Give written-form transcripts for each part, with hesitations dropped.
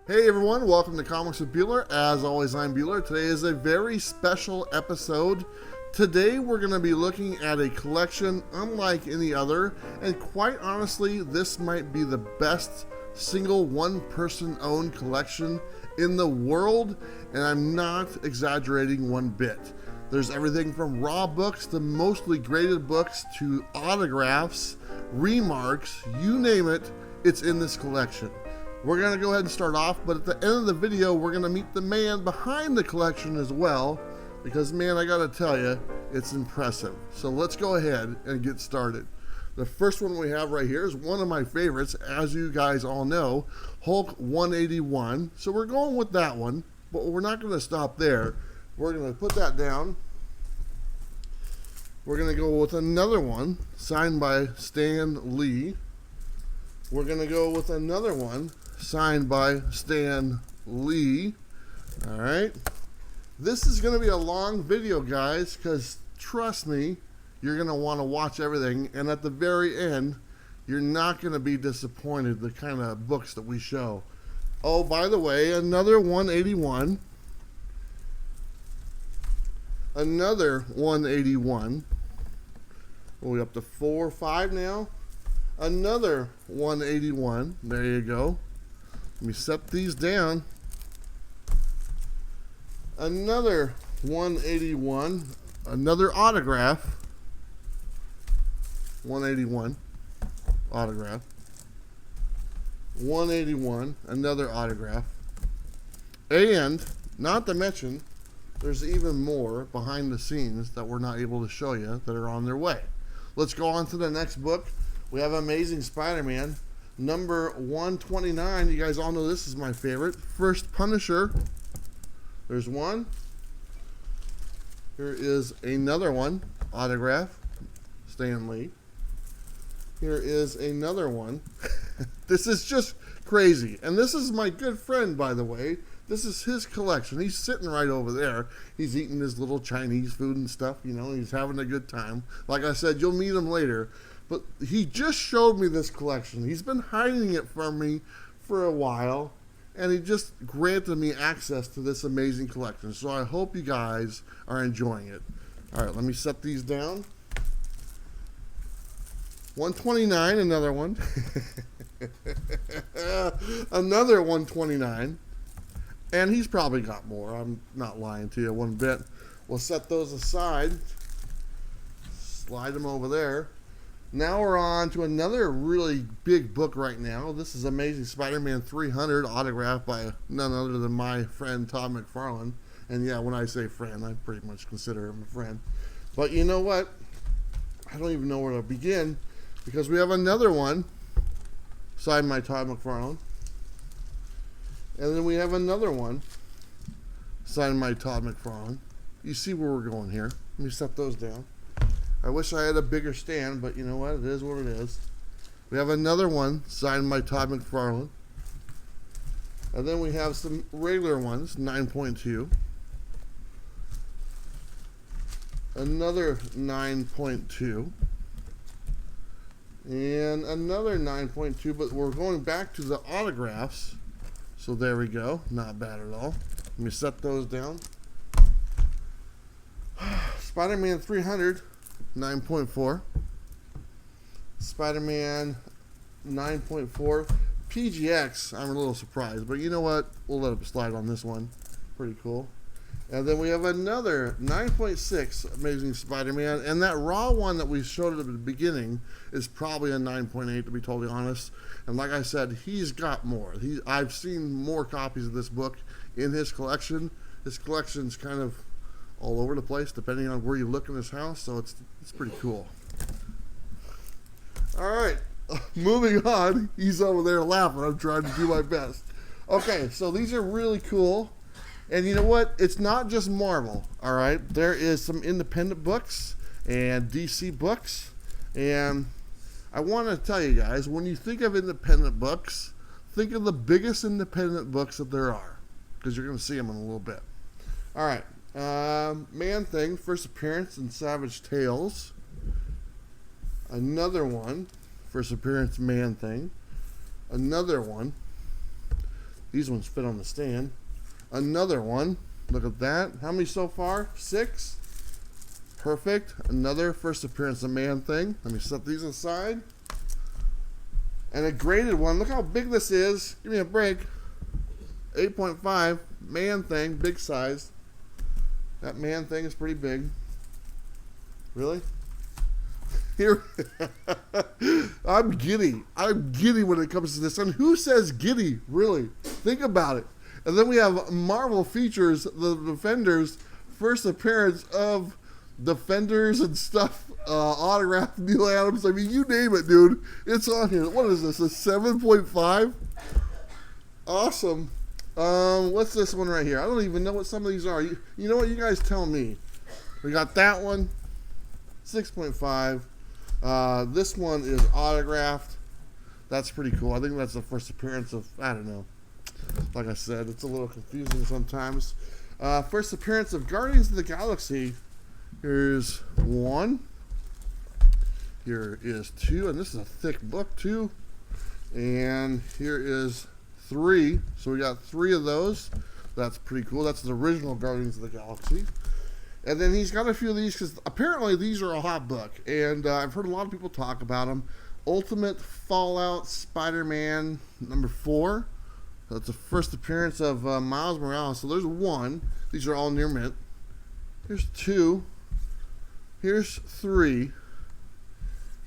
Hey everyone, welcome to Comics with Bueller. As always, I'm Bueller. Today is a very special episode. Today we're going to be looking at a collection unlike any other, and quite honestly, this might be the best single one-person owned collection in the world, and I'm not exaggerating one bit. There's everything from raw books to mostly graded books to autographs, remarks, you name it, it's in this collection. We're going to go ahead and start off, but at the end of the video, we're going to meet the man behind the collection as well, because man, I got to tell you, it's impressive. So let's go ahead and get started. The first one we have right here is one of my favorites, as you guys all know, Hulk 181. So we're going with that one, but we're not going to stop there. We're going to put that down. We're going to go with another one, signed by Stan Lee. We're going to go with another one, signed by Stan Lee. All right. This is going to be a long video, guys, because trust me, you're going to want to watch everything. And at the very end, you're not going to be disappointed the kind of books that we show. Oh, by the way, another 181. Another 181. Are we up to 4 or 5 now? Another 181. There you go. Let me set these down. Another 181. Another autograph. 181. Autograph. 181. Another autograph. And, not to mention, there's even more behind the scenes that we're not able to show you that are on their way. Let's go on to the next book. We have Amazing Spider-Man, number 129. You guys all know this is my favorite. First Punisher. There's one. Here is another one. Autograph. Stan Lee. Here is another one. This is just crazy. And this is my good friend, by the way. This is his collection. He's sitting right over there. He's eating his little Chinese food and stuff, you know. He's having a good time. Like I said, you'll meet him later. But he just showed me this collection. He's been hiding it from me for a while, and he just granted me access to this amazing collection. So I hope you guys are enjoying it. All right, let me set these down. 129, another one. Another 129. And he's probably got more. I'm not lying to you one bit. We'll set those aside. Slide them over there. Now we're on to another really big book right now. This is Amazing Spider-Man 300, autographed by none other than my friend Todd McFarlane. And yeah, when I say friend, I pretty much consider him a friend. But you know what? I don't even know where to begin, because we have another one signed by Todd McFarlane. And then we have another one signed by Todd McFarlane. You see where we're going here. Let me set those down. I wish I had a bigger stand, but you know what? It is what it is. We have another one signed by Todd McFarlane. And then we have some regular ones, 9.2. Another 9.2. And another 9.2, but we're going back to the autographs. So there we go. Not bad at all. Let me set those down. Spider-Man 300. 9.4. Spider-Man 9.4. PGX, I'm a little surprised, but you know what? We'll let it slide on this one. Pretty cool. And then we have another 9.6 Amazing Spider-Man, and that raw one that we showed at the beginning is probably a 9.8, to be totally honest. And like I said, he's got more. I've seen more copies of this book in his collection. His collection's kind of all over the place, depending on where you look in his house, so it's pretty cool. All right, moving on. He's over there laughing. I'm trying to do my best. Okay, so these are really cool, and you know what? It's not just Marvel. All right, there is some independent books and DC books, and I want to tell you guys, when you think of independent books, think of the biggest independent books that there are, because you're going to see them in a little bit. All right. Man-Thing, first appearance in Savage Tales. Another one, first appearance Man-Thing. Another one. These ones fit on the stand. Another one. Look at that. How many so far? 6. Perfect. Another first appearance of Man-Thing. Let me set these aside. And a graded one. Look how big this is. Give me a break. 8.5. Man-Thing. Big size. That Man-Thing is pretty big. Really? Here. I'm giddy. I'm giddy when it comes to this. And who says giddy? Really? Think about it. And then we have Marvel Features, the Defenders, first appearance of Defenders and stuff, autograph Neil Adams. I mean, you name it, dude. It's on here. What is this? A 7.5? Awesome. What's this one right here? I don't even know what some of these are. You know what? You guys tell me. We got that one, 6.5. This one is autographed. That's pretty cool. I think that's the first appearance of, I don't know. Like I said, it's a little confusing sometimes. First appearance of Guardians of the Galaxy. Here's 1. Here is 2. And this is a thick book, too. And here is 3. So we got 3 of those. That's pretty cool. That's the original Guardians of the Galaxy. And then he's got a few of these because apparently these are a hot book. And I've heard a lot of people talk about them. Ultimate Fallout Spider-Man number 4. That's the first appearance of Miles Morales. So there's 1. These are all near mint. Here's 2. Here's 3.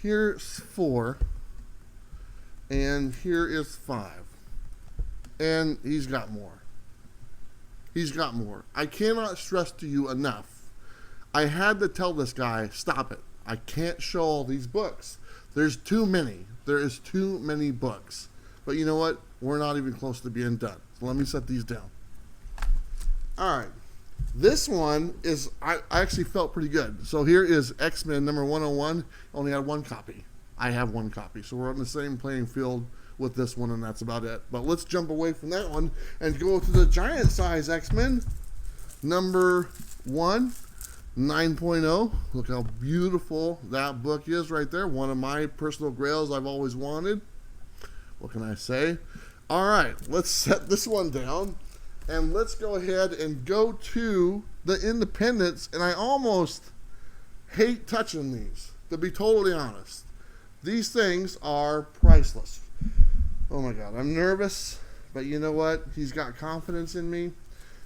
Here's 4. And here is 5. And he's got more. He's got more. I cannot stress to you enough. I had to tell this guy, stop it. I can't show all these books. There's too many. There is too many books. But you know what? We're not even close to being done. So let me set these down. All right. This one is, I actually felt pretty good. So here is X-Men number 101. Only had 1 copy. I have 1 copy. So we're on the same playing field with this one, and that's about it. But let's jump away from that one and go to the giant size X-Men number 1, 9.0. Look how beautiful that book is right there. One of my personal grails I've always wanted. What can I say? All right, let's set this one down. And let's go ahead and go to the independents. And I almost hate touching these, to be totally honest. These things are priceless. Oh my God, I'm nervous. But you know what? He's got confidence in me.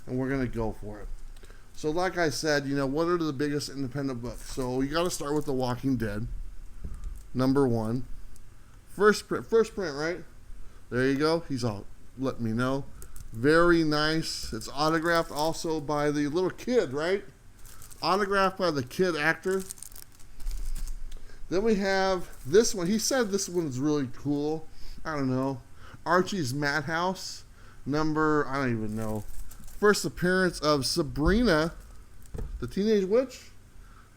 And we're going to go for it. So like I said, you know, what are the biggest independent books? So you got to start with The Walking Dead. Number 1. First print, right? There you go. He's all let me know. Very nice. It's autographed also by the little kid, right? Autographed by the kid actor. Then we have this one. He said this one's really cool. I don't know. Archie's Madhouse. Number, I don't even know. First appearance of Sabrina, the Teenage Witch.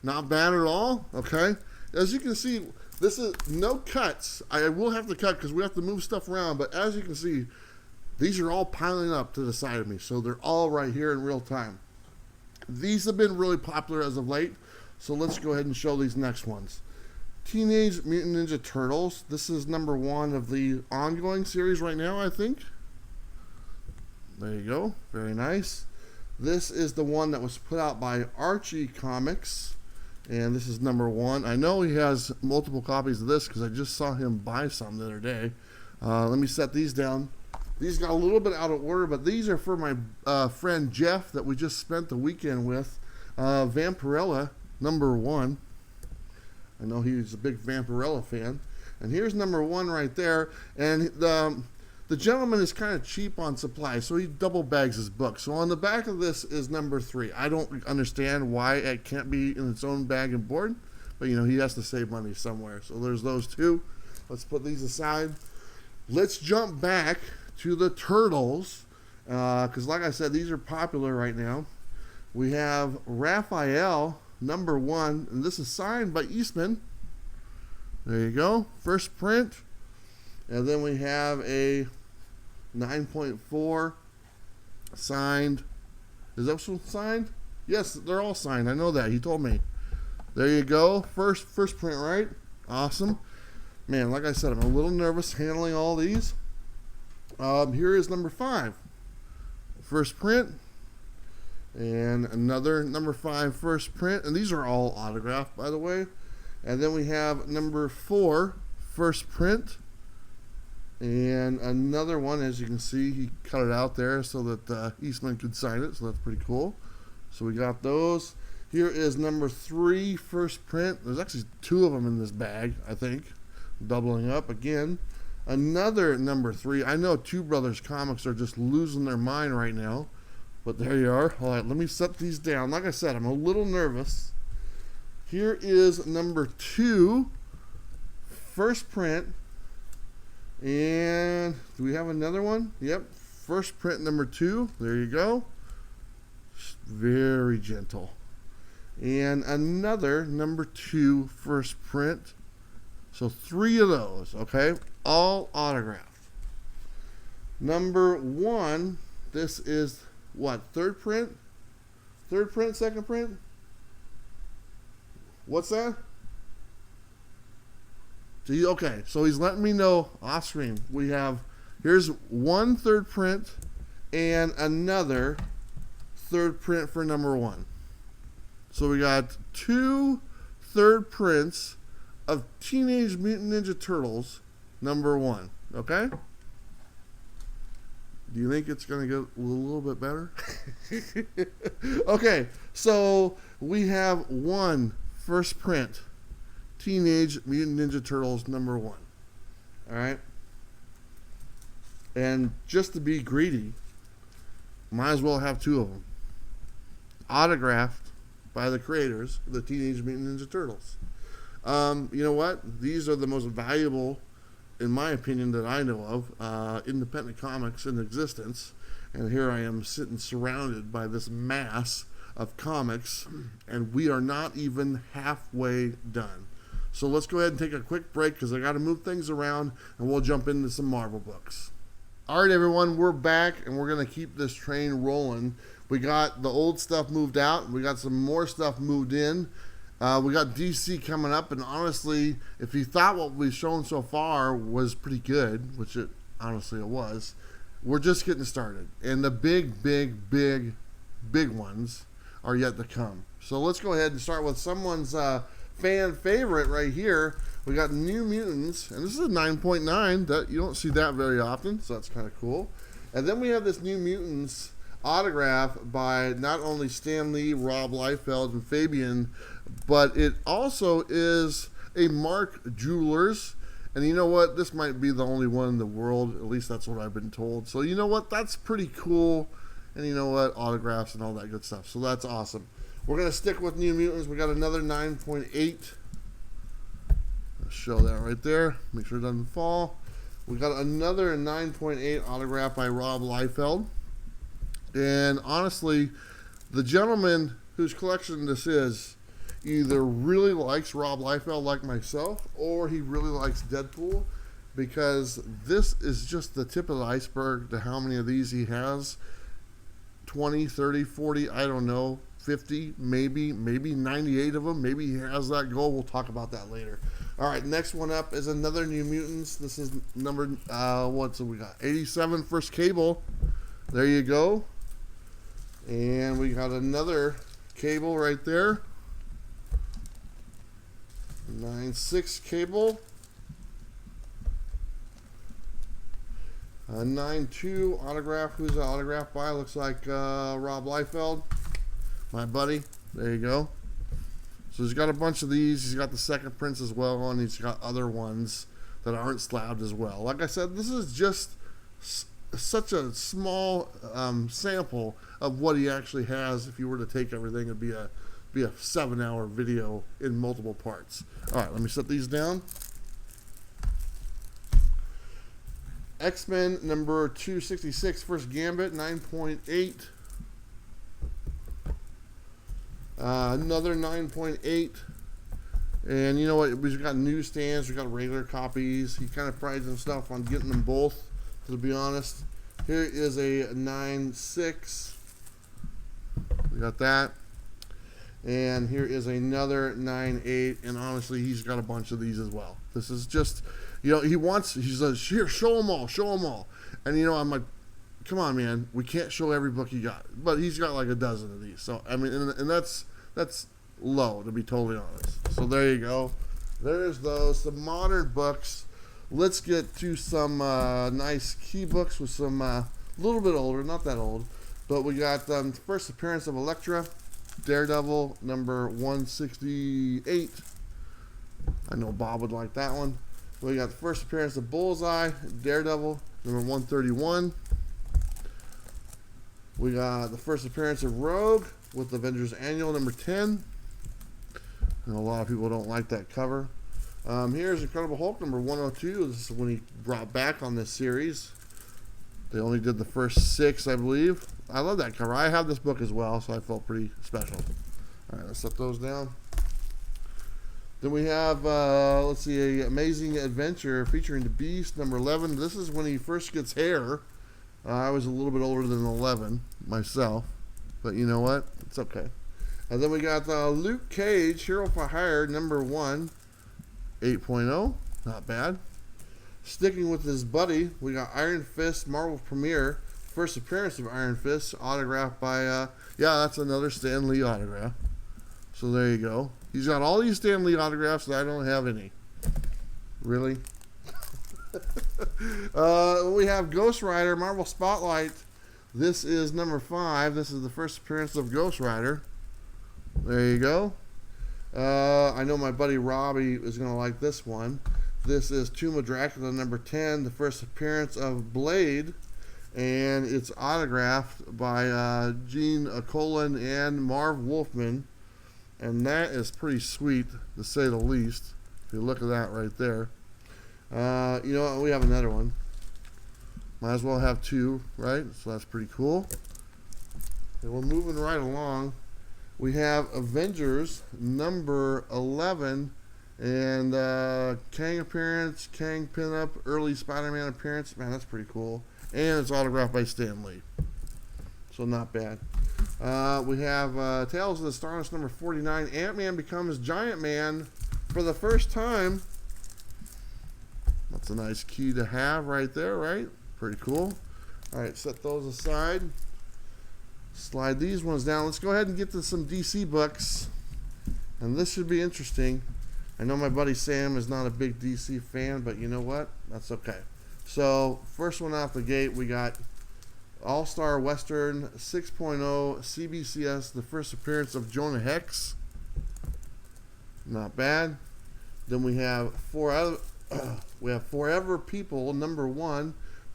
Not bad at all. Okay. As you can see, this is no cuts. I will have to cut because we have to move stuff around. But as you can see, these are all piling up to the side of me. So they're all right here in real time. These have been really popular as of late. So let's go ahead and show these next ones. Teenage Mutant Ninja Turtles. This is number 1 of the ongoing series right now, I think. There you go. Very nice. This is the one that was put out by Archie Comics. And this is number 1. I know he has multiple copies of this because I just saw him buy some the other day. Let me set these down. These got a little bit out of order, but these are for my friend Jeff that we just spent the weekend with. Vampirella, number 1. I know he's a big Vampirella fan. And here's number 1 right there. And the gentleman is kind of cheap on supply, so he double bags his book. So on the back of this is number 3. I don't understand why it can't be in its own bag and board, but you know, he has to save money somewhere. So there's those 2. Let's put these aside. Let's jump back to the Turtles, because like I said, these are popular right now. We have Raphael, number 1, and this is signed by Eastman. There you go, first print. And then we have a 9.4 signed. Is that one signed? Yes, they're all signed. I know that. He told me. There you go. First print, right? Awesome. Man, like I said, I'm a little nervous handling all these. Here is number 5, first print, and another number 5 first print, and these are all autographed, by the way. And then we have number 4 first print, and another one. As you can see, he cut it out there so that Eastman could sign it, so that's pretty cool. So we got those. Here is number 3 first print. There's actually 2 of them in this bag, I think, doubling up again. Another number 3. I know Two Brothers Comics are just losing their mind right now, but there you are. All right, let me set these down. Like I said, I'm a little nervous. Here is number 2 first print. And do we have another one? Yep, first print number 2. There you go. Very gentle. And another number 2 first print. So 3 of those, okay? All autographed. Number 1, this is what? Third print? Third print, second print? What's that? Okay, so he's letting me know off screen. We have, here's 1 third print and another third print for number 1. So we got 2 third prints of Teenage Mutant Ninja Turtles number 1. Okay? Do you think it's going to get a little bit better? Okay, so we have 1 first print Teenage Mutant Ninja Turtles number 1. All right? And just to be greedy, might as well have 2 of them. Autographed by the creators of the Teenage Mutant Ninja Turtles. You know what? These are the most valuable, in my opinion, that I know of, independent comics in existence. And here I am sitting surrounded by this mass of comics, and we are not even halfway done. So let's go ahead and take a quick break because I got to move things around, and we'll jump into some Marvel books. All right, everyone, we're back, and we're going to keep this train rolling. We got the old stuff moved out. We got some more stuff moved in. We got DC coming up, and honestly, if you thought what we've shown so far was pretty good, which it honestly it was, we're just getting started. And the big ones are yet to come. So let's go ahead and start with someone's fan favorite right here. We got New Mutants, and this is a 9.9. That you don't see that very often, so that's kind of cool. And then we have this New Mutants autograph by not only Stan Lee, Rob Liefeld, and Fabian, but it also is a Mark Jewelers. And you know what? This might be the only one in the world. At least that's what I've been told. So you know what? That's pretty cool. And you know what? Autographs and all that good stuff. So that's awesome. We're going to stick with New Mutants. We got another 9.8. I'll show that right there. Make sure it doesn't fall. We got another 9.8 autograph by Rob Liefeld. And honestly, the gentleman whose collection this is either really likes Rob Liefeld like myself, or he really likes Deadpool, because this is just the tip of the iceberg to how many of these he has. 20, 30, 40, I don't know, 50, maybe 98 of them. Maybe he has that goal. We'll talk about that later. All right, next one up is another New Mutants. This is number, what's we got? 87 first Cable. There you go. And we got another Cable right there. 9.6 Cable. A 9.2 autograph. Who's the autograph by? Looks like Rob Liefeld, my buddy. There you go. So he's got a bunch of these. He's got the second prints as well, and he's got other ones that aren't slabbed as well. Like I said, this is just such a small sample of what he actually has. If you were to take everything, it'd be a 7-hour video in multiple parts. All right, let me set these down. X-Men number 266, first Gambit, 9.8. Another 9.8. And you know what? We've got newsstands, we've got regular copies. He kind of prides himself on getting them both, to be honest. Here is a 9.6. We got that. And here is another 9.8. And honestly, he's got a bunch of these as well. This is just, you know, he says, here, show them all. And I'm like, come on, man, we can't show every book he got, but he's got like a dozen of these. So I mean, and that's low, to be totally honest. So there you go. There's those, some modern books. Let's get to some nice key books with some little bit older, not that old, but we got the first appearance of Elektra, Daredevil number 168. I know Bob would like that one. We got the first appearance of Bullseye, Daredevil number 131. We got the first appearance of Rogue with Avengers Annual number 10. And a lot of people don't like that cover. Here's Incredible Hulk number 102. This is when he brought back on this series. They only did the first 6, I believe. I love that cover. I have this book as well, so I felt pretty special. All right, let's set those down. Then we have, let's see, Amazing Adventure featuring the Beast number 11. This is when he first gets hair. I was a little bit older than 11 myself, but you know what? It's okay. And then we got Luke Cage, Hero for Hire number 1, 8.0. Not bad. Sticking with his buddy, we got Iron Fist Marvel Premiere. First appearance of Iron Fist, autographed by, yeah, that's another Stan Lee autograph. So there you go. He's got all these Stan Lee autographs that I don't have any. Really? We have Ghost Rider Marvel Spotlight. This is number 5. This is the first appearance of Ghost Rider. There you go. I know my buddy Robbie is going to like this one. This is Tomb of Dracula number 10, the first appearance of Blade, and it's autographed by Gene Colan and Marv Wolfman, and that is pretty sweet, to say the least. If you look at that right there. You know what? We have another one. Might as well have 2, right? So that's pretty cool. And we're moving right along. We have Avengers number 11, and Kang appearance, Kang pinup, early Spider-Man appearance. Man, that's pretty cool. And it's autographed by Stan Lee. So not bad. We have Tales of the Stardust number 49. Ant-Man becomes Giant Man for the first time. That's a nice key to have right there, right? Pretty cool. All right, set those aside. Slide these ones down. Let's go ahead and get to some DC books. And this should be interesting. I know my buddy Sam is not a big DC fan, but you know what? That's okay. So, first one off the gate, we got All-Star Western 6.0 CBCS, the first appearance of Jonah Hex. Not bad. Then we have Forever People number 1,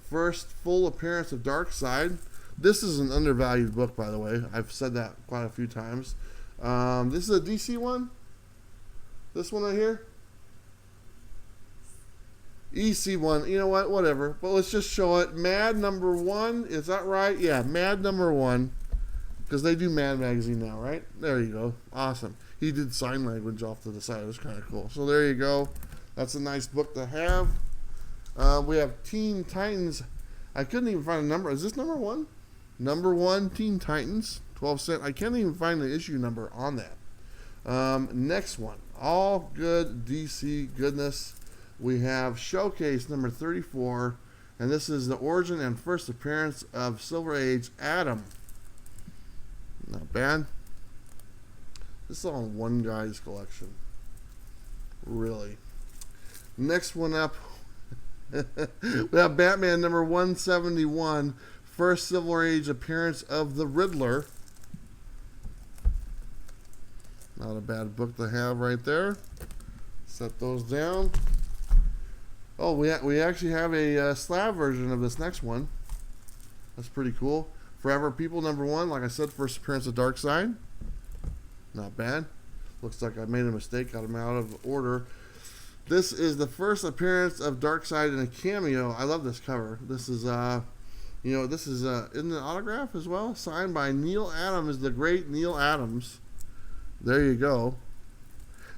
first full appearance of Darkseid. This is an undervalued book, by the way. I've said that quite a few times. This is a DC one. This one right here. EC one. You know what? Whatever. But let's just show it. Mad number 1. Is that right? Yeah, Mad number 1. Because they do Mad Magazine now, right? There you go. Awesome. He did sign language off to the side. It was kind of cool. So there you go. That's a nice book to have. We have Teen Titans. I couldn't even find a number. Is this number 1? Number 1, Teen Titans, 12 cents. I can't even find the issue number on that. Next one, all good DC goodness. We have Showcase number 34, and this is the origin and first appearance of Silver Age Adam. Not bad. This is all in one guy's collection. Really. Next one up, we have Batman number 171. First Silver Age appearance of the Riddler. Not a bad book to have right there. Set those down. Oh, we actually have a slab version of this next one. That's pretty cool. Forever People number 1. Like I said, first appearance of Darkseid. Not bad. Looks like I made a mistake. Got him out of order. This is the first appearance of Darkseid in a cameo. I love this cover. This is this is in the autograph as well, signed by Neil Adams, the great Neil Adams. There you go.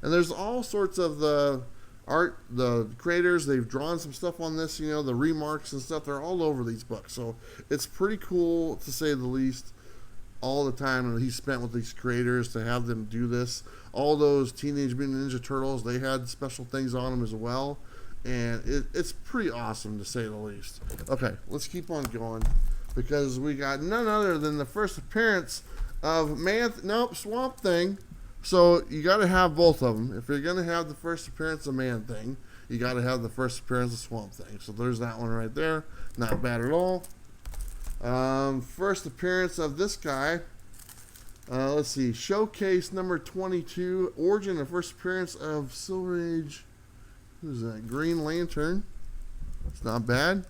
And there's all sorts of the art, the creators, they've drawn some stuff on this, the remarks and stuff. They're all over these books. So it's pretty cool, to say the least, all the time that he spent with these creators to have them do this. All those Teenage Mutant Ninja Turtles, they had special things on them as well. and it's pretty awesome to say the least. Okay, let's keep on going, because we got none other than the first appearance of Swamp Thing. So you got to have both of them. If you're going to have the first appearance of Man-Thing, you got to have the first appearance of Swamp Thing. So there's that one right there. Not bad at all. First appearance of this guy. Let's see. Showcase number 22. Origin and first appearance of Silver Age. Who's that? Green Lantern. It's not bad.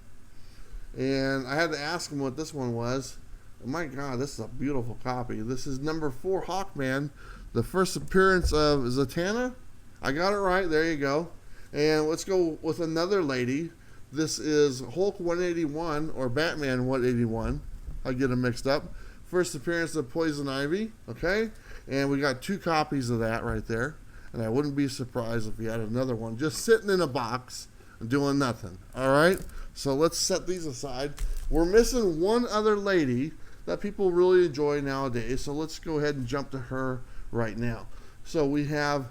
And I had to ask him what this one was. Oh my God, this is a beautiful copy. This is number 4 Hawkman. The first appearance of Zatanna. I got it right. There you go. And let's go with another lady. This is Hulk 181 or Batman 181. I get them mixed up. First appearance of Poison Ivy. Okay. And we got 2 copies of that right there. And I wouldn't be surprised if we had another one just sitting in a box and doing nothing. All right. So let's set these aside. We're missing one other lady that people really enjoy nowadays. So let's go ahead and jump to her right now. So we have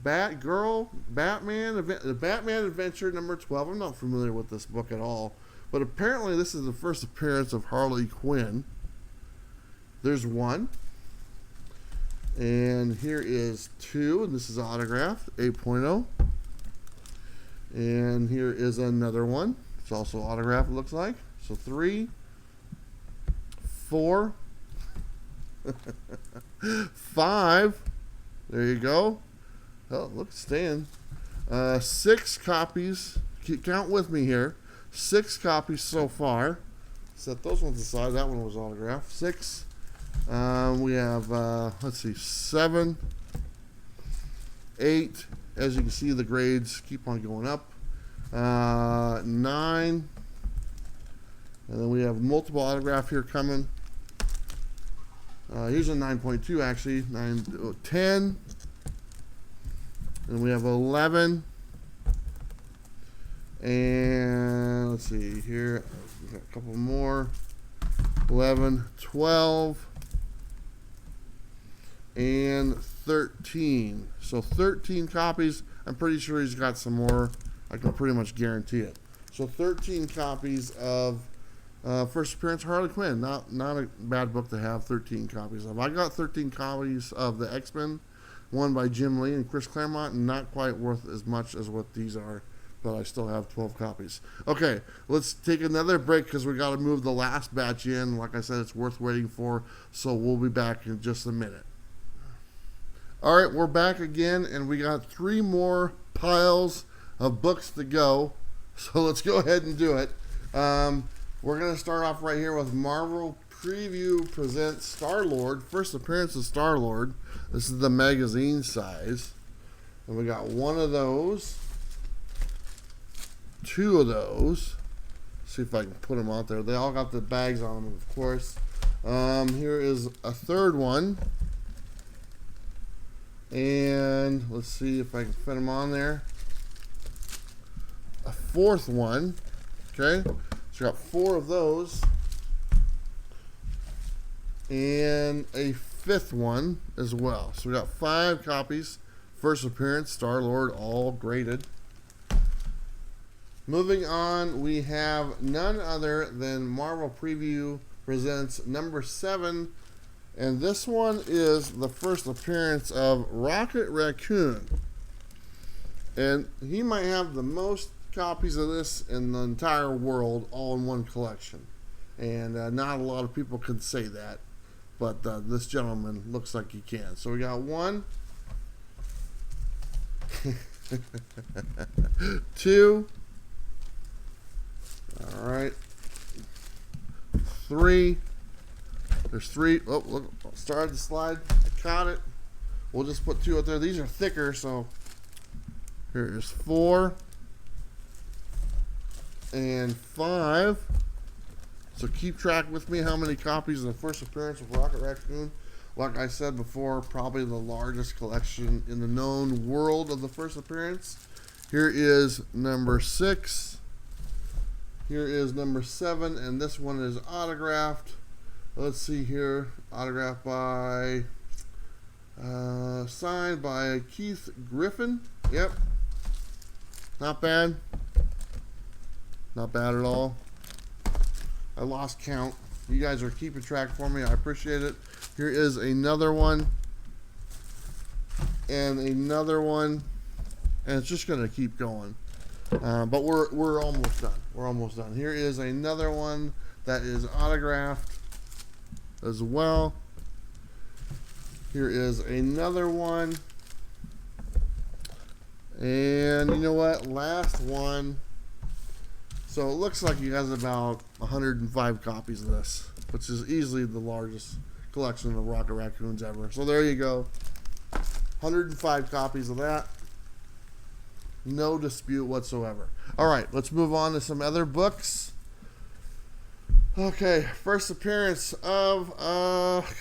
Batgirl, the Batman Adventure number 12. I'm not familiar with this book at all, but apparently this is the first appearance of Harley Quinn. There's 1. And here is 2, and this is autographed, 8.0. And here is another one. It's also autographed, it looks like. So 3, 4, 5. There you go. Oh, look, it's staying. 6 copies. Count with me here. 6 copies so far. Set those ones aside. That one was autographed. 6. We have, let's see, 7, 8. As you can see, the grades keep on going up. 9. And then we have multiple autograph here coming. Here's a 9.2 actually. 10. And we have 11. And let's see here. We got a couple more. 11, 12. And 13. So 13 copies. I'm pretty sure he's got some more. I can pretty much guarantee it. So 13 copies of first appearance Harley Quinn. Not a bad book to have 13 copies of. I got 13 copies of the X-Men, one by Jim Lee and Chris Claremont, and not quite worth as much as what these are, but I still have 12 copies. Okay, let's take another break because we got to move the last batch in. Like I said, it's worth waiting for, so we'll be back in just a minute. All right, we're back again, and we got 3 more piles of books to go, so let's go ahead and do it. We're going to start off right here with Marvel Preview Presents Star-Lord. First appearance of Star-Lord. This is the magazine size. And we got 1 of those. 2 of those. See if I can put them out there. They all got the bags on them, of course. Here is a 3rd one. And let's see if I can fit them on there. A 4th one. Okay. So we got 4 of those. And a 5th one as well. So we got 5 copies. First appearance, Star-Lord, all graded. Moving on, we have none other than Marvel Preview Presents number 7. And this one is the first appearance of Rocket Raccoon. And he might have the most copies of this in the entire world all in one collection. And not a lot of people can say that. But this gentleman looks like he can. So we got 1. 2. All right. 3. There's 3. Oh, look, started to slide. I caught it. We'll just put 2 out there. These are thicker, so here's 4 and 5. So keep track with me how many copies of the first appearance of Rocket Raccoon. Like I said before, probably the largest collection in the known world of the first appearance. Here is number 6. Here is number 7, and this one is autographed. Let's see here. Autographed by, signed by Keith Griffin. Yep. Not bad. Not bad at all. I lost count. You guys are keeping track for me. I appreciate it. Here is another one. And another one. And it's just going to keep going. But we're almost done. We're almost done. Here is another one that is autographed as well. Here is another one. And you know what? Last one. So it looks like he has about 105 copies of this, which is easily the largest collection of Rocket Raccoons ever. So there you go. 105 copies of that. No dispute whatsoever. All right, let's move on to some other books. Okay, first appearance of,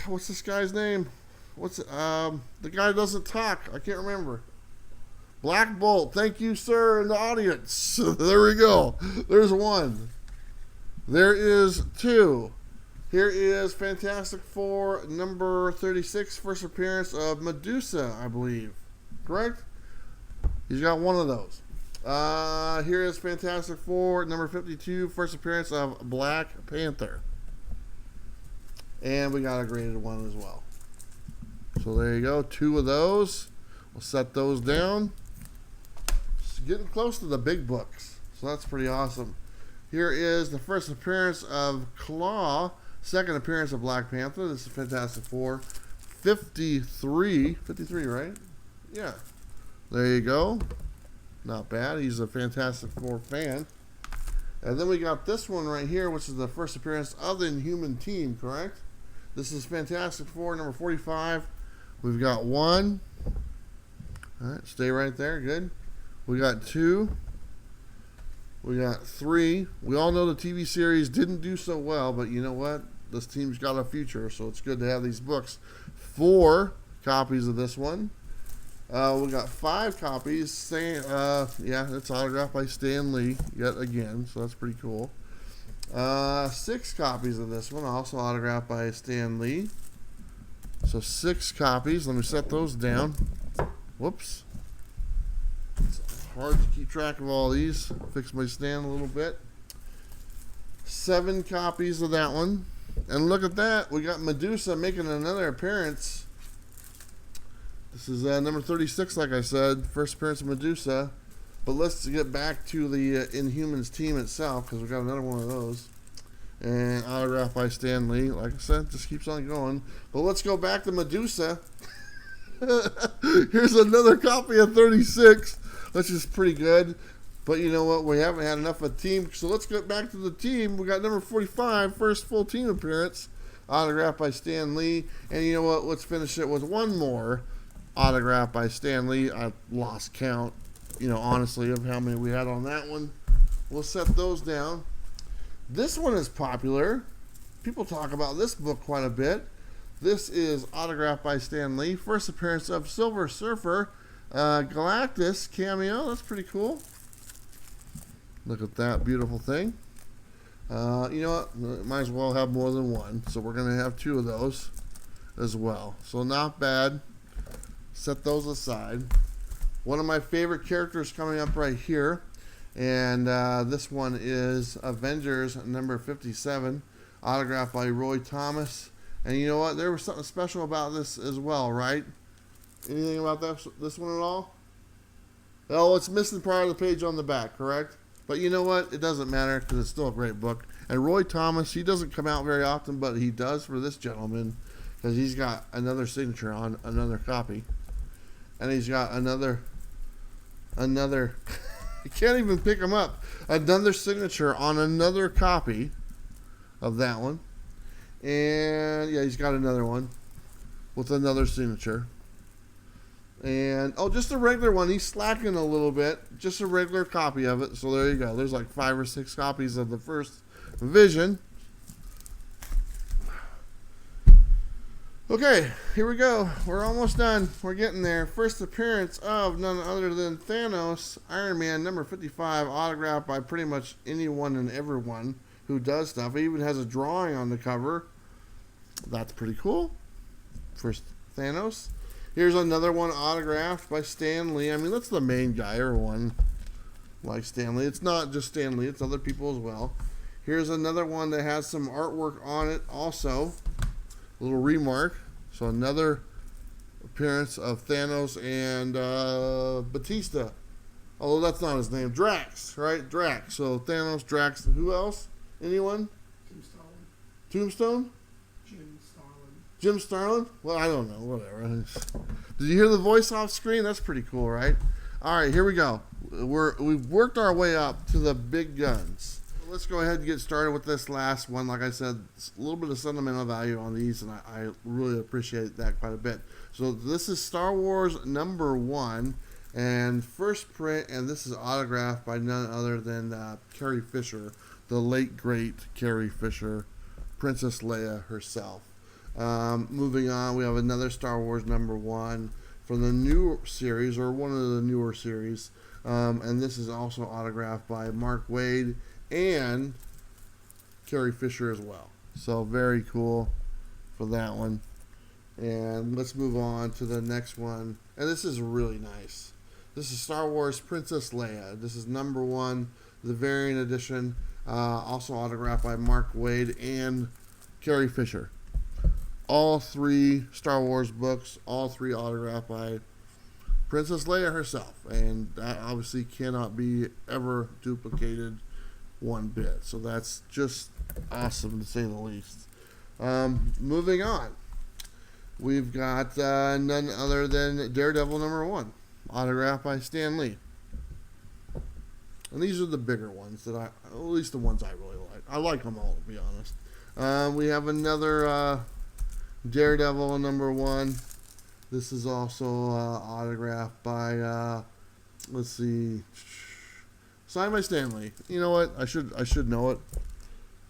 what's this guy's name? What's it? The guy doesn't talk. I can't remember. Black Bolt. Thank you, sir, in the audience. There we go. There's one. There is two. Here is Fantastic Four number 36, first appearance of Medusa, I believe. Correct? He's got one of those. Here is Fantastic Four number 52, first appearance of Black Panther. And we got a graded one as well. So there you go. Two of those. We'll set those down. Getting close to the big books, so that's pretty awesome. Here is the first appearance of Claw, second appearance of Black Panther. This is Fantastic Four 53, right? Yeah, there you go. Not bad. He's a Fantastic Four fan. And then we got this one right here, which is the first appearance of the Inhuman team, correct? This is Fantastic Four number 45. We've got one. All right, stay right there. Good. We got two. We got three. We all know the TV series didn't do so well, but you know what? This team's got a future, so it's good to have these books. 4 copies of this one. We got 5 copies. Yeah, it's autographed by Stan Lee yet again, so that's pretty cool. 6 copies of this one, also autographed by Stan Lee. So 6 copies. Let me set those down. Whoops. It's hard to keep track of all these. Fix my stand a little bit. 7 copies of that one. And look at that. We got Medusa making another appearance. This is number 36, like I said. First appearance of Medusa. But let's get back to the Inhumans team itself, because we got another one of those. And autographed by Stan Lee. Like I said, just keeps on going. But let's go back to Medusa. Here's another copy of 36, which is pretty good. But you know what? We haven't had enough of a team. So let's get back to the team. We got number 45, first full team appearance. Autographed by Stan Lee. And you know what? Let's finish it with one more autographed by Stan Lee. I lost count, you know, honestly, of how many we had on that one. We'll set those down. This one is popular. People talk about this book quite a bit. This is autographed by Stan Lee. First appearance of Silver Surfer. Galactus cameo. That's pretty cool. Look at that beautiful thing. You know what? Might as well have more than one. So we're going to have 2 of those as well. So not bad. Set those aside. One of my favorite characters coming up right here. And this one is Avengers number 57. Autographed by Roy Thomas. And you know what? There was something special about this as well, right? Anything about this one at all? Oh, it's missing part of the page on the back, correct? But you know what? It doesn't matter because it's still a great book. And Roy Thomas, he doesn't come out very often, but he does for this gentleman because he's got another signature on another copy. And he's got another, you can't even pick him up. Another signature on another copy of that one. And yeah, he's got another one with another signature. And oh, just a regular one. He's slacking a little bit. Just a regular copy of it. So there you go. There's like 5 or 6 copies of the first Vision. Okay, here we go. We're almost done. We're getting there. First appearance of none other than Thanos, Iron Man number 55, autographed by pretty much anyone and everyone who does stuff. It even has a drawing on the cover. That's pretty cool. First Thanos. Here's another one autographed by Stan Lee. I mean, that's the main guy, everyone. like Stan Lee. It's not just Stan Lee, it's other people as well. Here's another one that has some artwork on it also. A little remark. So another appearance of Thanos and Batista. Although that's not his name. Drax, right? Drax. So Thanos, Drax. Who else? Anyone? Tombstone? Jim Starlin? Well, I don't know. Whatever. Did you hear the voice off screen? That's pretty cool, right? All right, here we go. We've worked our way up to the big guns. Let's go ahead and get started with this last one. Like I said, a little bit of sentimental value on these, and I really appreciate that quite a bit. So this is Star Wars #1 and first print, and this is autographed by none other than Carrie Fisher, the late great Carrie Fisher, Princess Leia herself. Moving on, we have another Star Wars #1 from the new series, or one of the newer series, and this is also autographed by Mark Waid and Carrie Fisher as well. So very cool for that one. And let's move on to the next one, and this is really nice. This is Star Wars Princess Leia. This is #1, the variant edition, also autographed by Mark Waid and Carrie Fisher. All 3 Star Wars books, all 3 autographed by Princess Leia herself, and that obviously cannot be ever duplicated one bit. So that's just awesome, to say the least. Moving on, we've got none other than Daredevil #1, autographed by Stan Lee. And these are the bigger ones that at least the ones I really like. I like them all, to be honest. We have another Daredevil #1. This is also autographed by, let's see, signed by Stan Lee. You know what? I should know it.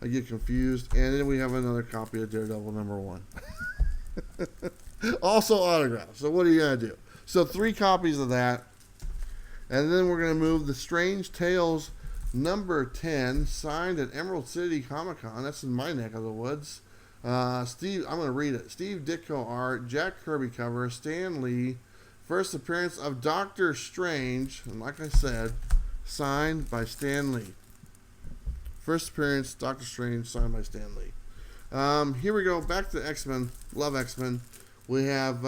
I get confused. And then we have another copy of Daredevil #1. Also autographed. So what are you going to do? So 3 copies of that. And then we're going to move the Strange Tales #10, signed at Emerald City Comic Con. That's in my neck of the woods. Steve, I'm going to read it. Steve Ditko art, Jack Kirby cover, Stan Lee, first appearance of Doctor Strange, and like I said, signed by Stan Lee. First appearance, Doctor Strange, signed by Stan Lee. Here we go, back to X-Men. Love X-Men. We have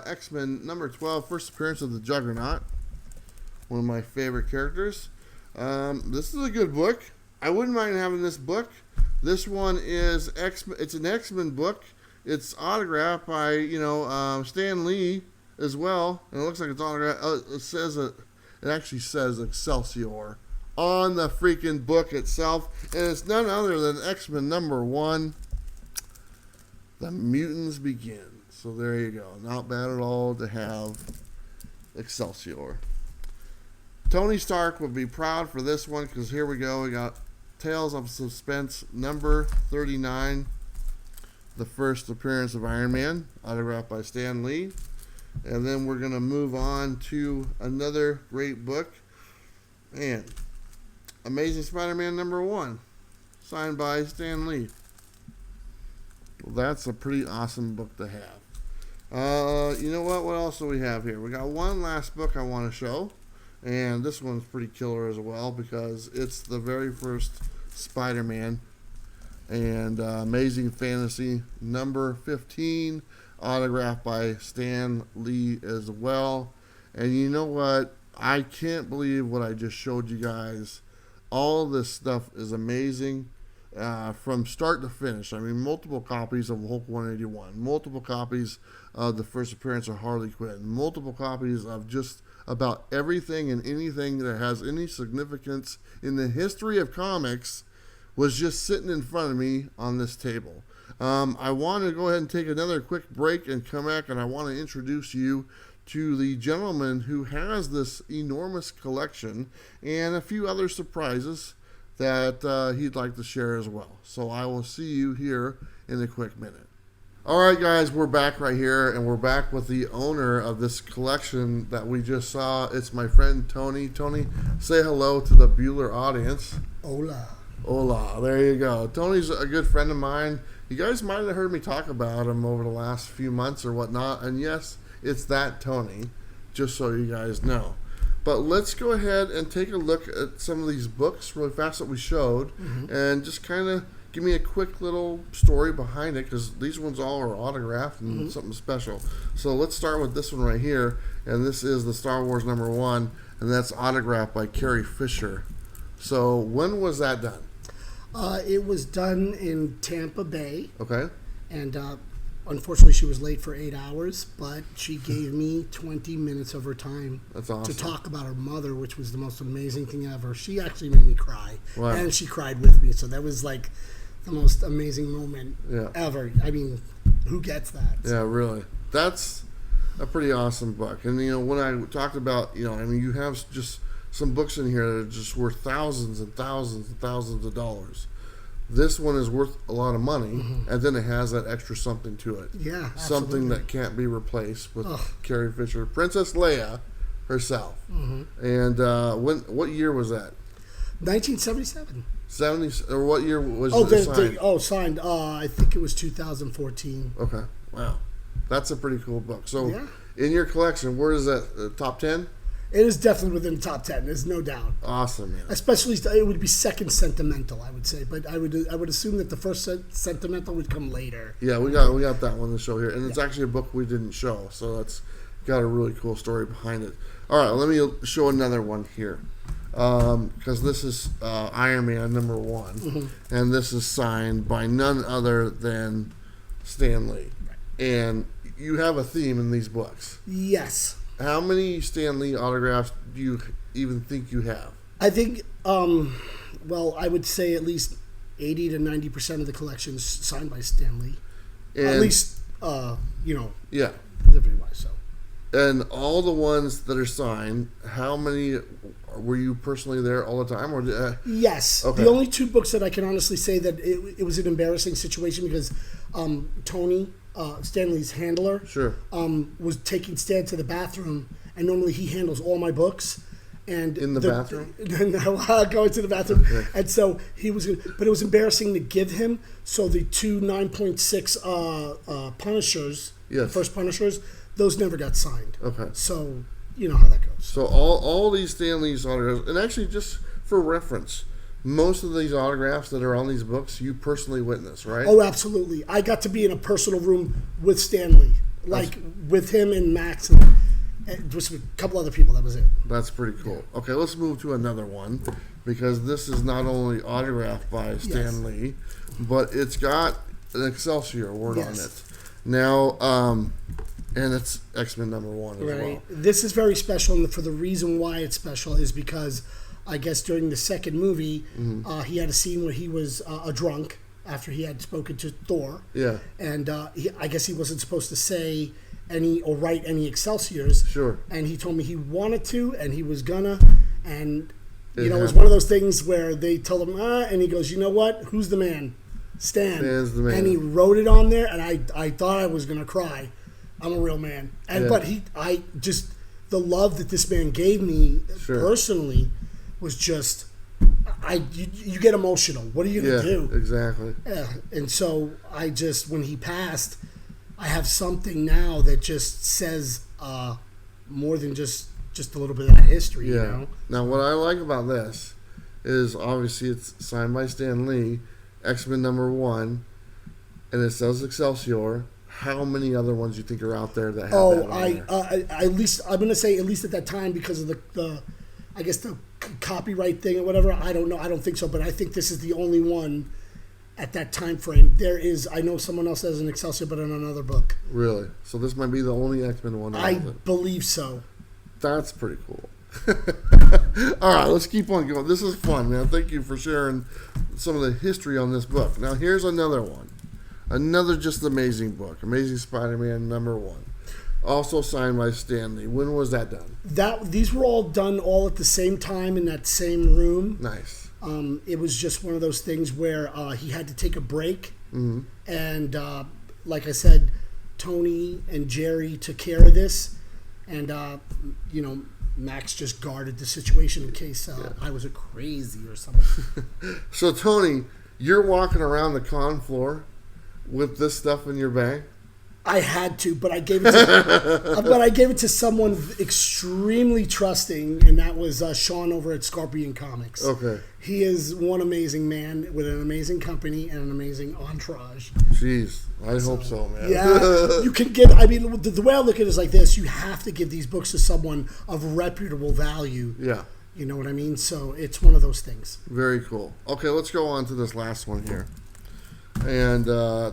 X-Men #12, first appearance of the Juggernaut. One of my favorite characters. This is a good book. I wouldn't mind having this book. This one is it's an X-Men book. It's autographed by, Stan Lee as well. And it looks like it's autographed. It actually says Excelsior on the freaking book itself. And it's none other than X-Men #1. The Mutants Begin. So there you go. Not bad at all to have Excelsior. Tony Stark would be proud for this one, because here we go. We got Tales of Suspense #39, the first appearance of Iron Man, autographed by Stan Lee. And then we're going to move on to another great book, and Amazing Spider-Man #1, signed by Stan Lee. Well, that's a pretty awesome book to have. You know what? What else do we have here? We got one last book I want to show. And this one's pretty killer as well, because it's the very first Spider-Man, and Amazing Fantasy #15, autographed by Stan Lee as well. And you know what? I can't believe what I just showed you guys. All this stuff is amazing from start to finish. I mean, multiple copies of Hulk 181, multiple copies of the first appearance of Harley Quinn, multiple copies of just about everything and anything that has any significance in the history of comics was just sitting in front of me on this table. I want to go ahead and take another quick break and come back, and I want to introduce you to the gentleman who has this enormous collection and a few other surprises that he'd like to share as well. So I will see you here in a quick minute. All right, guys, we're back right here, and we're back with the owner of this collection that we just saw. It's my friend Tony. Tony, say hello to the Bueller audience. Hola. Hola, there you go. Tony's a good friend of mine. You guys might have heard me talk about him over the last few months or whatnot, and yes, it's that Tony, just so you guys know. But let's go ahead and take a look at some of these books really fast that we showed, and just kind of give me a quick little story behind it, because these ones all are autographed and something special. So let's start with this one right here, and this is the Star Wars number 1, and that's autographed by Carrie Fisher. So when was that done? It was done in Tampa Bay. Okay. And unfortunately, she was late for 8 hours, but she gave me 20 minutes of her time. That's awesome. To talk about her mother, which was the most amazing thing ever. She actually made me cry. Wow. And she cried with me, so that was like the most amazing moment ever. I mean, who gets that? Yeah, really. That's a pretty awesome book. And, when I talked about, you have just some books in here that are just worth thousands and thousands and thousands of dollars. This one is worth a lot of money, and then it has that extra something to it. Yeah, absolutely. Something that can't be replaced with Carrie Fisher, Princess Leia herself. And what year was that? 1977. 70, or what year was it signed? Signed. I think it was 2014. Okay, wow, that's a pretty cool book. So, in your collection, where is that? Top 10? It is definitely within the top 10. There's no doubt. Awesome, man. Especially, it would be second sentimental, I would say, but I would assume that the first sentimental would come later. Yeah, we got that one to show here, and it's actually a book we didn't show, so that's got a really cool story behind it. All right, let me show another one here, because this is Iron Man number 1, and this is signed by none other than Stan Lee, and you have a theme in these books. Yes. How many Stan Lee autographs do you even think you have? I think, I would say at least 80 to 90% of the collection's signed by Stan Lee. At least, Yeah. delivery-wise, so. And all the ones that are signed, how many were you personally there all the time? Or Yes. Okay. The only 2 books that I can honestly say that it was an embarrassing situation because Tony, Stan Lee's handler, was taking Stan to the bathroom, and normally he handles all my books. And in the bathroom? Going to the bathroom. Okay. And so he was, but it was embarrassing to give him. So the 2 9.6 Punishers, first Punishers, those never got signed. Okay. So you know how that goes. So all these Stan Lee's autographs, and actually just for reference, most of these autographs that are on these books, you personally witnessed, right? Oh, absolutely. I got to be in a personal room with Stan Lee, with him and Max and just a couple other people. That was it. That's pretty cool. Yeah. Okay, let's move to another one, because this is not only autographed by Stan Lee, but it's got an Excelsior award on it. Now, and it's X-Men number 1 as well. This is very special, and for the reason why it's special is because I guess during the second movie, he had a scene where he was a drunk after he had spoken to Thor. Yeah. And I guess he wasn't supposed to say any or write any Excelsiors. Sure. And he told me he wanted to, and he was gonna, and it was one of those things where they told him, and he goes, you know what? Who's the man? Stan. Stan's the man. And he wrote it on there, and I thought I was gonna cry. I'm a real man. And but the love that this man gave me personally was just, you get emotional. What are you going to do? Exactly. Yeah. And so when he passed, I have something now that just says more than just a little bit of that history. Yeah. You know? Now, what I like about this is obviously it's signed by Stan Lee, X-Men number 1, and it says Excelsior. How many other ones do you think are out there that have that? At least I'm going to say at least at that time, because of the I guess the copyright thing or whatever. I don't know. I don't think so, but I think this is the only one at that time frame. There is, I know someone else has an Excelsior, but in another book. Really? So this might be the only X-Men one. I believe so. That's pretty cool. All right, let's keep on going. This is fun, man. Thank you for sharing some of the history on this book. Now here's another one. Another just amazing book. Amazing Spider-Man number 1. Also signed by Stan Lee. When was that done? These were all done all at the same time in that same room. Nice. It was just one of those things where he had to take a break. Mm-hmm. And like I said, Tony and Jerry took care of this. And, Max just guarded the situation in case I was a crazy or something. So, Tony, you're walking around the con floor with this stuff in your bag? I had to, but I gave it to someone extremely trusting, and that was Sean over at Scorpion Comics. Okay. He is one amazing man with an amazing company and an amazing entourage. Jeez, I hope so, man. Yeah, you can get. I mean, the way I look at it is like this: you have to give these books to someone of reputable value. Yeah. You know what I mean? So it's one of those things. Very cool. Okay, let's go on to this last one here, and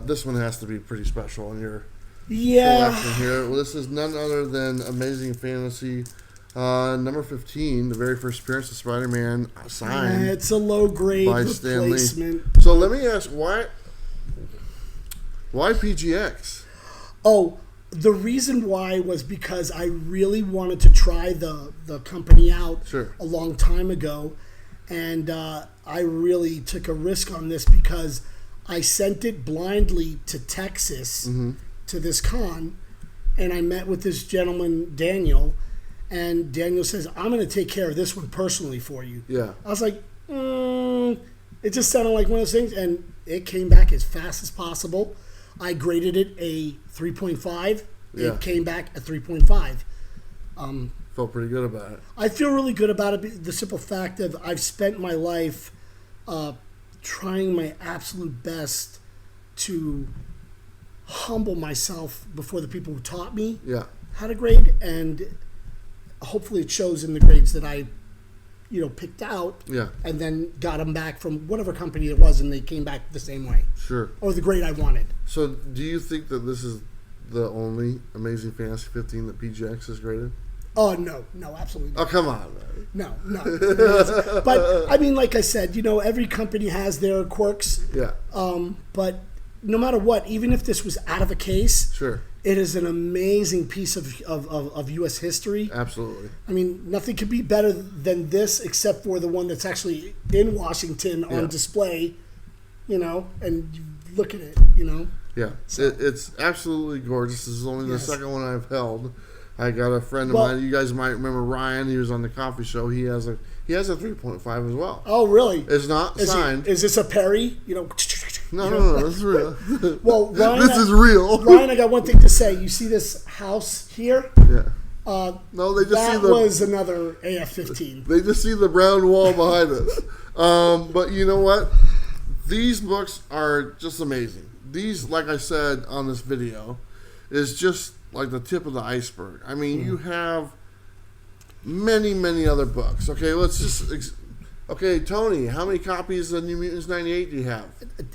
this one has to be pretty special in your. Collection here. Well, this is none other than Amazing Fantasy number 15, the very first appearance of Spider-Man signed. It's a low grade by replacement. Stan Lee. So let me ask, why PGX? Oh, the reason why was because I really wanted to try the company out a long time ago, and I really took a risk on this because I sent it blindly to Texas. To this con, and I met with this gentleman, Daniel, and Daniel says, I'm going to take care of this one personally for you. Yeah. I was like, it just sounded like one of those things, and it came back as fast as possible. I graded it a 3.5. It came back a 3.5. Felt pretty good about it. I feel really good about it. The simple fact of I've spent my life trying my absolute best to humble myself before the people who taught me how to grade, and hopefully it shows in the grades that I, picked out, and then got them back from whatever company it was, and they came back the same way, or the grade I wanted. So, do you think that this is the only Amazing Fantasy 15 that PGX has graded? Oh no, absolutely not. Oh, come on, man. No. But I mean, like I said, every company has their quirks. Yeah. But no matter what, even if this was out of a case, it is an amazing piece of U.S. history. Absolutely. I mean, nothing could be better than this except for the one that's actually in Washington on display, and you look at it, Yeah, So. It's absolutely gorgeous. This is only the second one I've held. I got a friend of mine. You guys might remember Ryan. He was on the coffee show. He has a 3.5 as well. Oh, really? It's not signed. Is this a Perry? No, this is real. Well, Ryan, this is real. Ryan, I got one thing to say. You see this house here? Yeah. No, they just see that was another AF-15. They just see the brown wall behind us. But you know what? These books are just amazing. These, like I said on this video, is just like the tip of the iceberg. I mean, you have many, many other books. Okay, let's just... Okay, Tony, how many copies of New Mutants 98 do you have?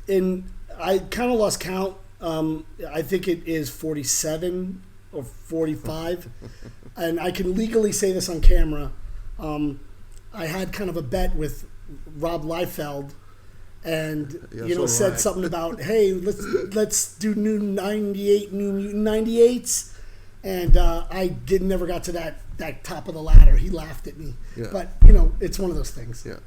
And I kind of lost count. I think it is 47 or 45. And I can legally say this on camera. I had kind of a bet with Rob Liefeld, and said something about, hey, let's do new Mutant 98s. And I never got to that top of the ladder. He laughed at me. Yeah. But, it's one of those things. Yeah.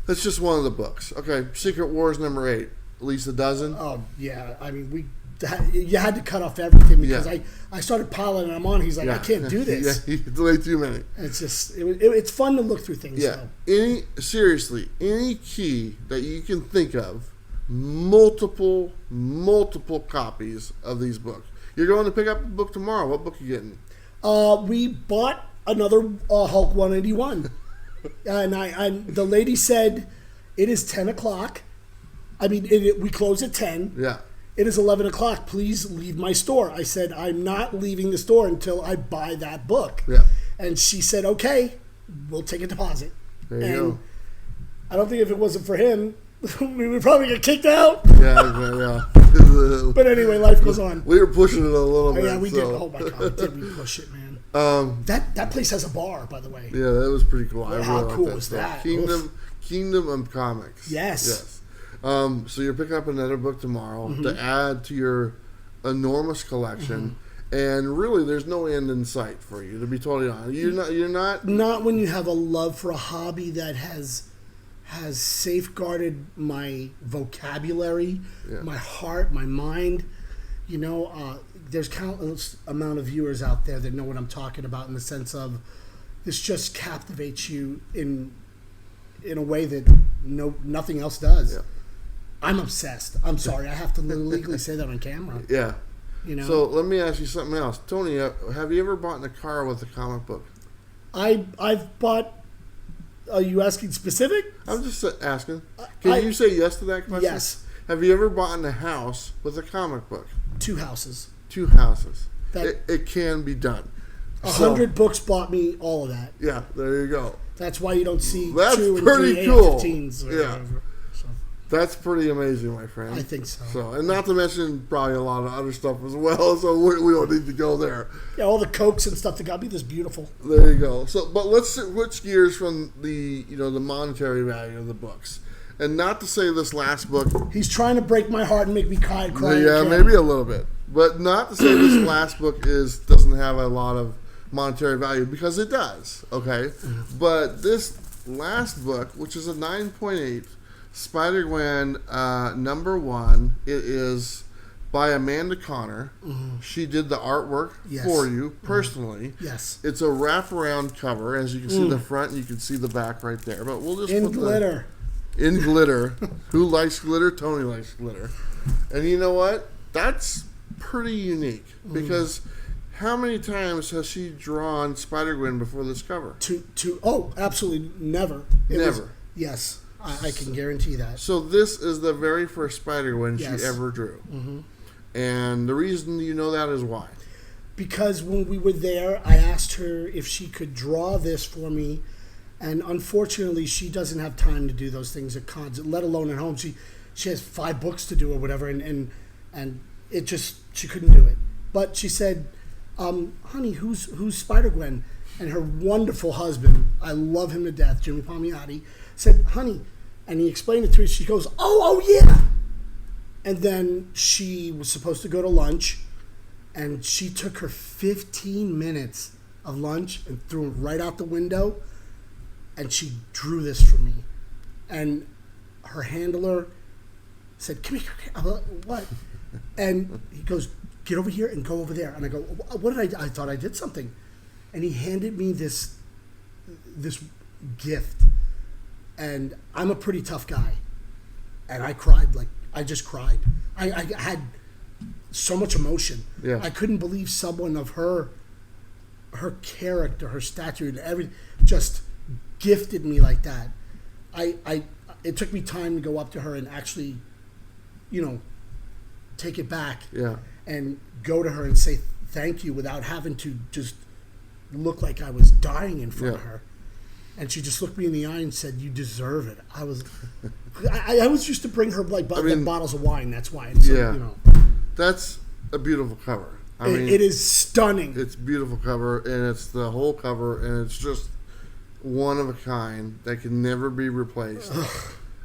That's just one of the books. Okay, Secret Wars number 8. At least a dozen? Oh, yeah. I mean, you had to cut off everything because I started piling them on. He's like, I can't do this. Yeah, it's way too many. It's just, it's fun to look through things. Yeah. Any key that you can think of, multiple copies of these books. You're going to pick up a book tomorrow. What book are you getting? We bought another Hulk 181. And the lady said, it is 10 o'clock. I mean, we close at 10. Yeah. It is 11 o'clock. Please leave my store. I said, I'm not leaving the store until I buy that book. Yeah. And she said, okay, we'll take a deposit. There you go. I don't think if it wasn't for him, we would probably get kicked out. Yeah. But anyway, life goes on. We were pushing it a little bit. Yeah, we did. Oh my God, did we push it, man? That place has a bar, by the way. Yeah, that was pretty cool. Well, how cool was that? Kingdom of Comics. Yes. So you're picking up another book tomorrow to add to your enormous collection, and really, there's no end in sight for you. To be totally honest, you're not when you have a love for a hobby that has safeguarded my vocabulary, my heart, my mind. There's countless amount of viewers out there that know what I'm talking about in the sense of this just captivates you in a way that nothing else does. Yeah. I'm obsessed. I'm sorry. I have to legally say that on camera. Yeah. You know. So let me ask you something else, Tony. Have you ever bought in a car with a comic book? I've bought. Are you asking specific? I'm just asking. Can you say yes to that question? Yes. Have you ever bought in a house with a comic book? 2 houses. 2 houses. It can be done. 100 books bought me all of that. Yeah, there you go. That's why you don't see That's 2 and pretty 3 cool. AR-15s. Or whatever. So. That's pretty amazing, my friend. I think so. And not to mention probably a lot of other stuff as well. So we don't need to go there. Yeah, all the Cokes and stuff that got me this beautiful. There you go. So, but let's switch gears from the the monetary value of the books. And not to say this last book. He's trying to break my heart and make me cry. Yeah, maybe a little bit. But not to say this last book doesn't have a lot of monetary value, because it does. Okay, but this last book, which is a 9.8, Spider-Gwen number 1, it is by Amanda Connor. She did the artwork for you personally. Yes, it's a wraparound cover, as you can see the front, and you can see the back right there. But we'll just in glitter. In glitter. Who likes glitter? Tony likes glitter. And you know what? That's pretty unique, because how many times has she drawn Spider-Gwen before this cover? Absolutely never. Never. Yes, I can guarantee that. So this is the very first Spider-Gwen she ever drew. And the reason you know that is why? Because when we were there, I asked her if she could draw this for me, and unfortunately, she doesn't have time to do those things at cons, let alone at home. She has 5 books to do or whatever, and it just, she couldn't do it. But she said, honey, who's Spider-Gwen? And her wonderful husband, I love him to death, Jimmy Palmiotti, said, honey, and he explained it to her. She goes, oh yeah. And then she was supposed to go to lunch, and she took her 15 minutes of lunch and threw it right out the window, and she drew this for me. And her handler said, come here. I'm like, what? And he goes, get over here and go over there. And I go, what did I thought I did something. And he handed me this gift. And I'm a pretty tough guy. And I cried. I just cried. I had so much emotion. Yeah. I couldn't believe someone of her character, her stature, and everything, just gifted me like that. It took me time to go up to her and actually, take it back. Yeah. And go to her and say thank you without having to just look like I was dying in front of her. And she just looked me in the eye and said, you deserve it. I was used to bring her bottles of wine. That's why. So, that's a beautiful cover. It is stunning. It's a beautiful cover, and it's the whole cover, and it's just one of a kind that can never be replaced.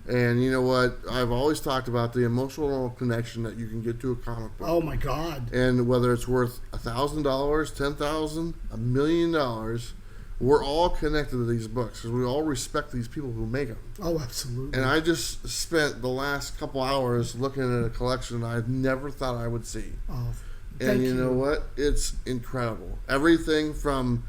And you know what? I've always talked about the emotional connection that you can get to a comic book. Oh my God! And whether it's worth $1,000, $10,000, $1 million, we're all connected to these books because we all respect these people who make them. Oh, absolutely. And I just spent the last couple hours looking at a collection I've never thought I would see. Oh, and you know what? It's incredible. Everything from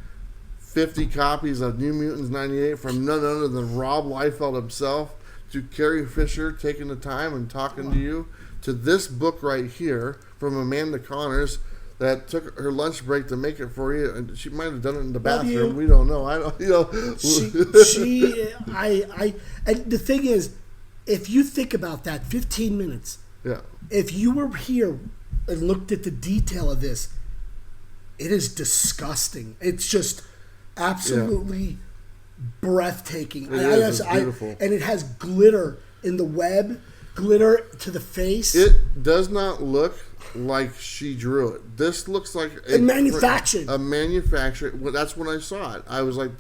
50 copies of New Mutants 98 from none other than Rob Liefeld himself, to Carrie Fisher taking the time and talking to you, to this book right here from Amanda Connors that took her lunch break to make it for you, and she might have done it in the bathroom. We don't know. I don't. And the thing is, if you think about that, 15 minutes. Yeah. If you were here and looked at the detail of this, it is disgusting. It's just absolutely breathtaking. It's beautiful. And it has glitter in the web, glitter to the face. It does not look like she drew it. This looks like a manufactured. That's when I saw it. I was like,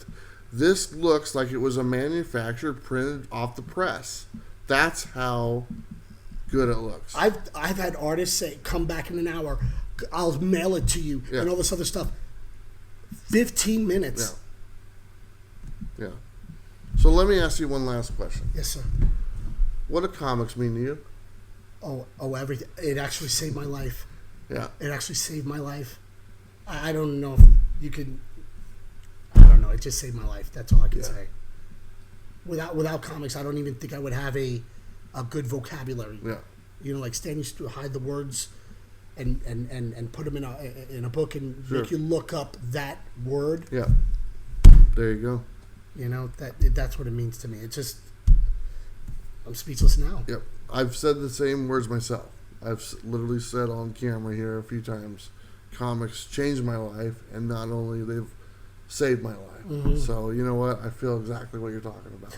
this looks like it was a manufactured, printed off the press. That's how good it looks. I've had artists say, come back in an hour, I'll mail it to you, and all this other stuff. 15 minutes. Yeah. So let me ask you one last question. Yes, sir. What do comics mean to you? Oh, everything. It actually saved my life. Yeah. It actually saved my life. I don't know if you can. I don't know. It just saved my life. That's all I can say. Without comics, I don't even think I would have a good vocabulary. Yeah. Stan used to hide the words, and put them in a book and make you look up that word. Yeah. There you go. You know, that's what it means to me. It's just, I'm speechless now. Yep. I've said the same words myself. I've literally said on camera here a few times, comics changed my life, and not only they've saved my life. Mm-hmm. So, you know what? I feel exactly what you're talking about.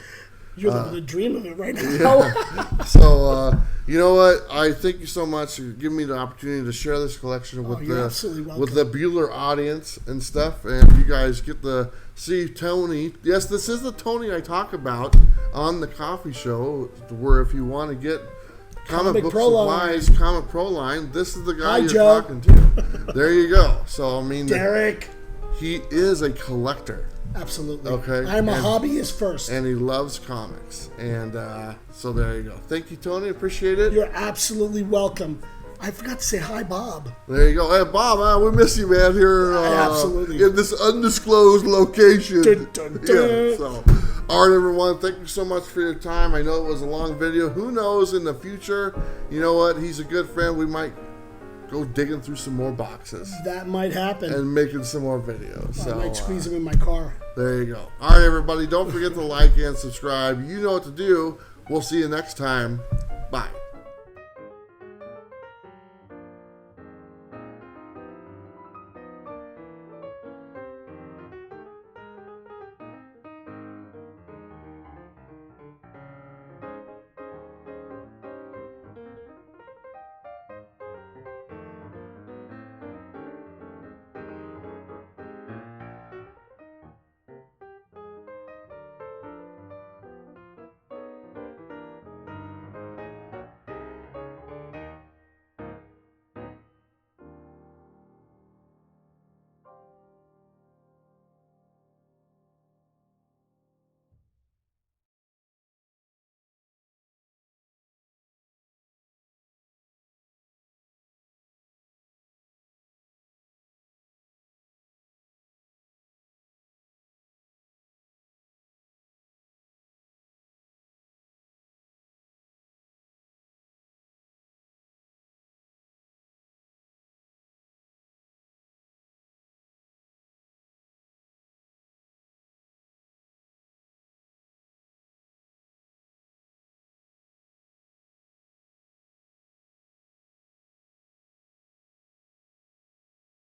You're living the dream of it right now. Yeah. So, you know what? I thank you so much for giving me the opportunity to share this collection with the Bueller audience and stuff. And you guys get to see Tony. Yes, this is the Tony I talk about on the coffee show, where if you want to get comic book supplies, Comic Pro Line, this is the guy you're talking to. There you go. So, I mean, Derek. He is a collector. Absolutely. Okay. I'm a hobbyist first. And he loves comics. And so there you go. Thank you, Tony. Appreciate it. You're absolutely welcome. I forgot to say hi, Bob. There you go. Hey, Bob, we miss you, man, here absolutely. in this undisclosed location. Dun, dun, dun. Yeah, so, all right, everyone. Thank you so much for your time. I know it was a long video. Who knows in the future? You know what? He's a good friend. We might go digging through some more boxes. That might happen. And making some more videos. I might squeeze him in my car. There you go. All right, everybody. Don't forget to like and subscribe. You know what to do. We'll see you next time. Bye.